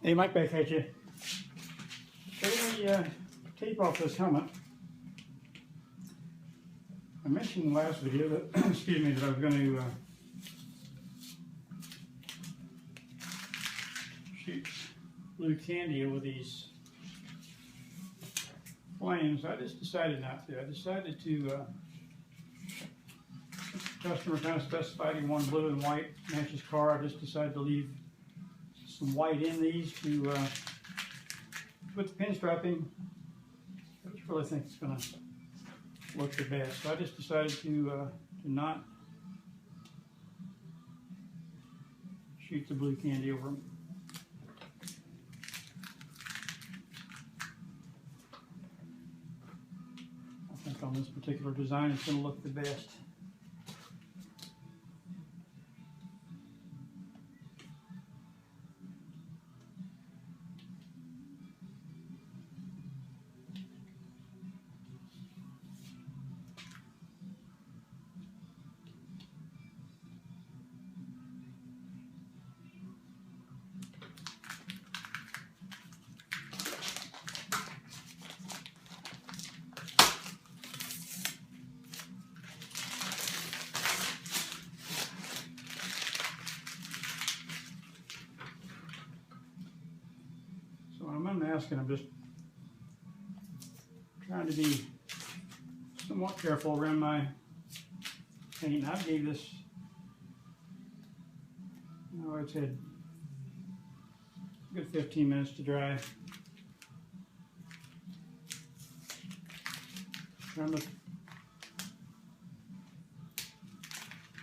Hey, Mike back at you. Taking the tape off this helmet. I mentioned in the last video that, excuse me, that I was going to shoot blue candy over these flames. I just decided not to. I decided to, the customer kind of specified he wanted blue and white, match his car. I just decided to leave some white in these to put the pinstriping. I just really think it's going to look the best. So I just decided to not shoot the blue candy over them. I think on this particular design it's going to look the best. I'm unmasking. I'm just trying to be somewhat careful around my paint. I gave this, it's had a good 15 minutes to dry. Trying to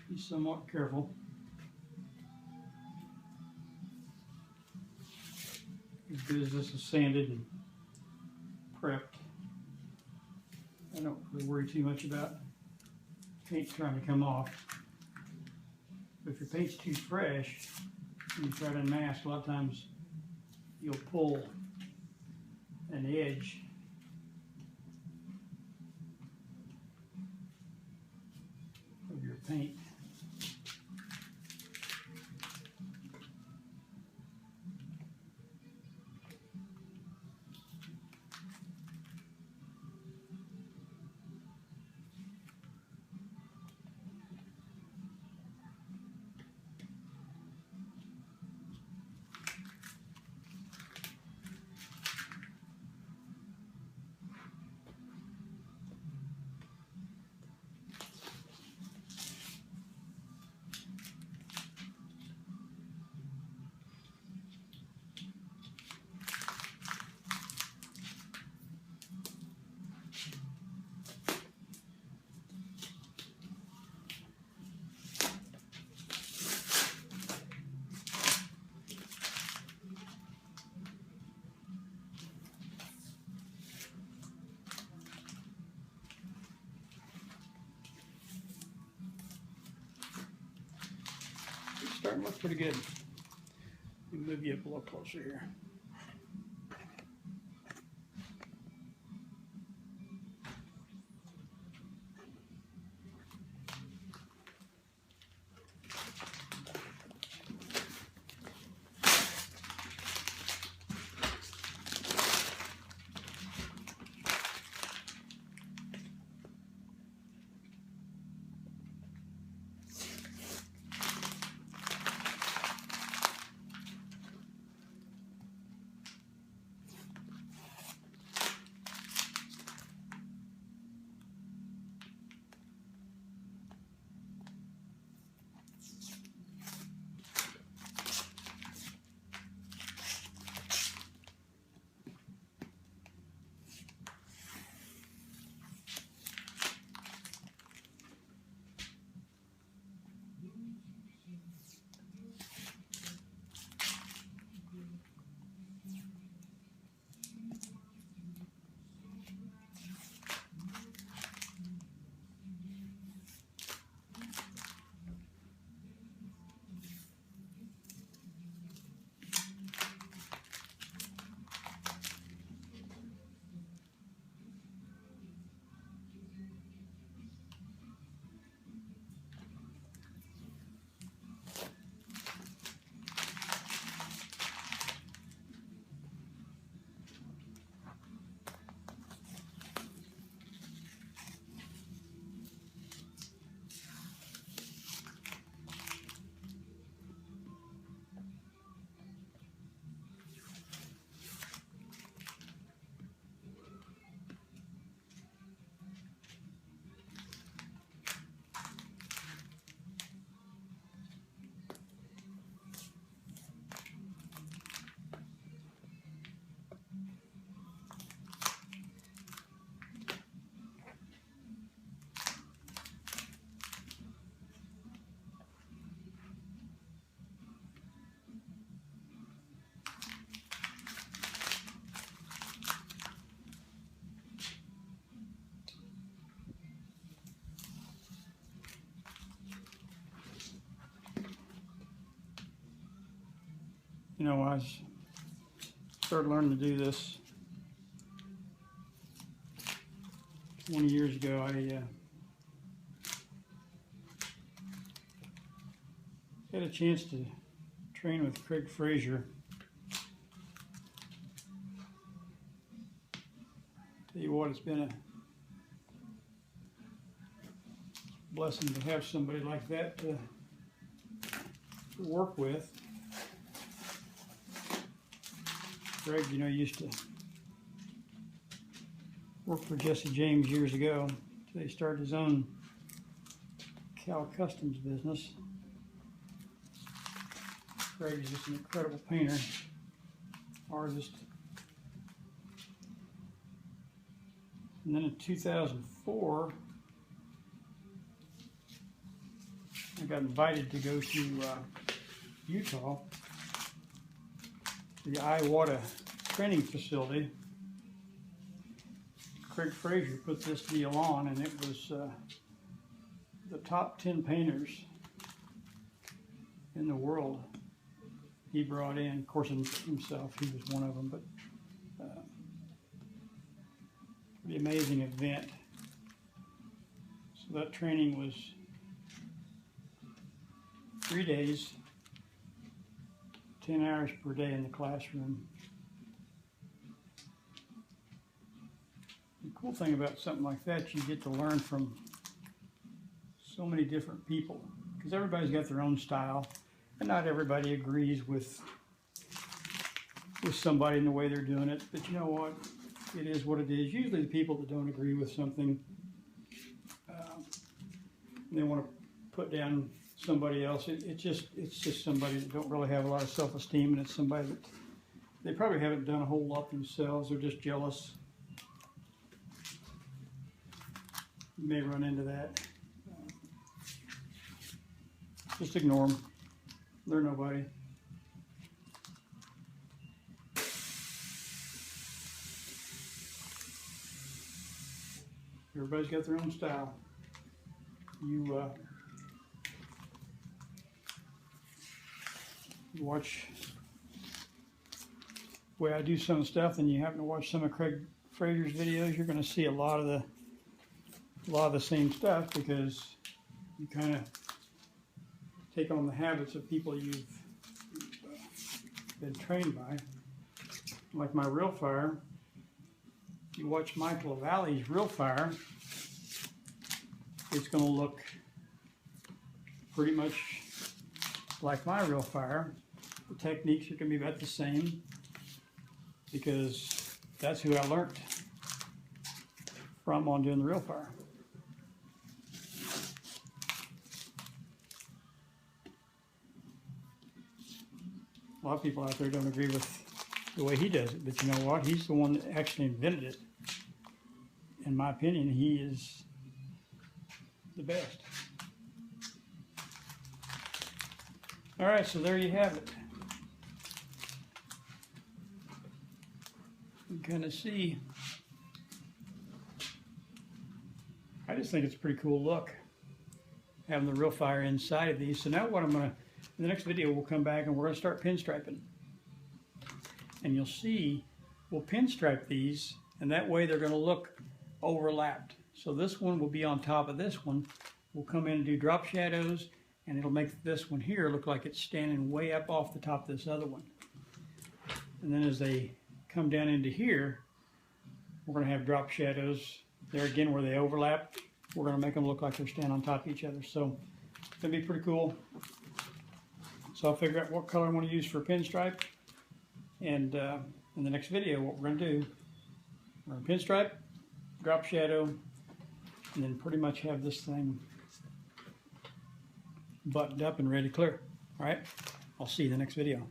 be somewhat careful. As good as this is sanded and prepped, I don't really worry too much about paint trying to come off. But if your paint's too fresh and you try to unmask, a lot of times you'll pull an edge of your paint. Starting to look pretty good. Let me move you up a little closer here. you know, when I started learning to do this 20 years ago, I had a chance to train with Craig Frazier. Tell you what, it's been a blessing to have somebody like that to work with. Craig, you know, used to work for Jesse James years ago until he started his own cow customs business. Craig is just an incredible painter, artist. And then in 2004, I got invited to go to Utah, to the Iwata training facility. Craig Frazier put this deal on, and it was the top 10 painters in the world he brought in. Of course, himself, he was one of them, but pretty amazing event. So that training was 3 days, 10 hours per day in the classroom. The cool thing about something like that, you get to learn from so many different people, because everybody's got their own style, and not everybody agrees with somebody in the way they're doing it. But you know what? It is what it is. Usually the people that don't agree with something, they want to put down somebody else. It's just somebody that don't really have a lot of self-esteem, and it's somebody that they probably haven't done a whole lot themselves. They're just jealous. You may run into that. Just ignore them. They're nobody. Everybody's got their own style. You watch the way I do some stuff, and you happen to watch some of Craig Frazier's videos, you're going to see a lot of the same stuff, because you kind of take on the habits of people you've been trained by. Like my real fire, if you watch Michael Valley's real fire, it's going to look pretty much like my real fire. The techniques are going to be about the same, because that's who I learned from on doing the real fire. A lot of people out there don't agree with the way he does it, but you know what? He's the one that actually invented it. In my opinion, he is the best. All right, so there you have it. You can kind of see. I just think it's a pretty cool look, having the real fire inside of these. So now what I'm going to, in the next video, we'll come back and we're going to start pinstriping. And you'll see, we'll pinstripe these, and that way they're going to look overlapped. So this one will be on top of this one. We'll come in and do drop shadows, and it'll make this one here look like it's standing way up off the top of this other one. And then as they come down into here, we're going to have drop shadows there again where they overlap. We're going to make them look like they're standing on top of each other. So it's going to be pretty cool. So I'll figure out what color I want to use for a pinstripe. And in the next video, what we're going to do, we're going to pinstripe, drop shadow, and then pretty much have this thing buttoned up and ready to clear. All right, I'll see you in the next video.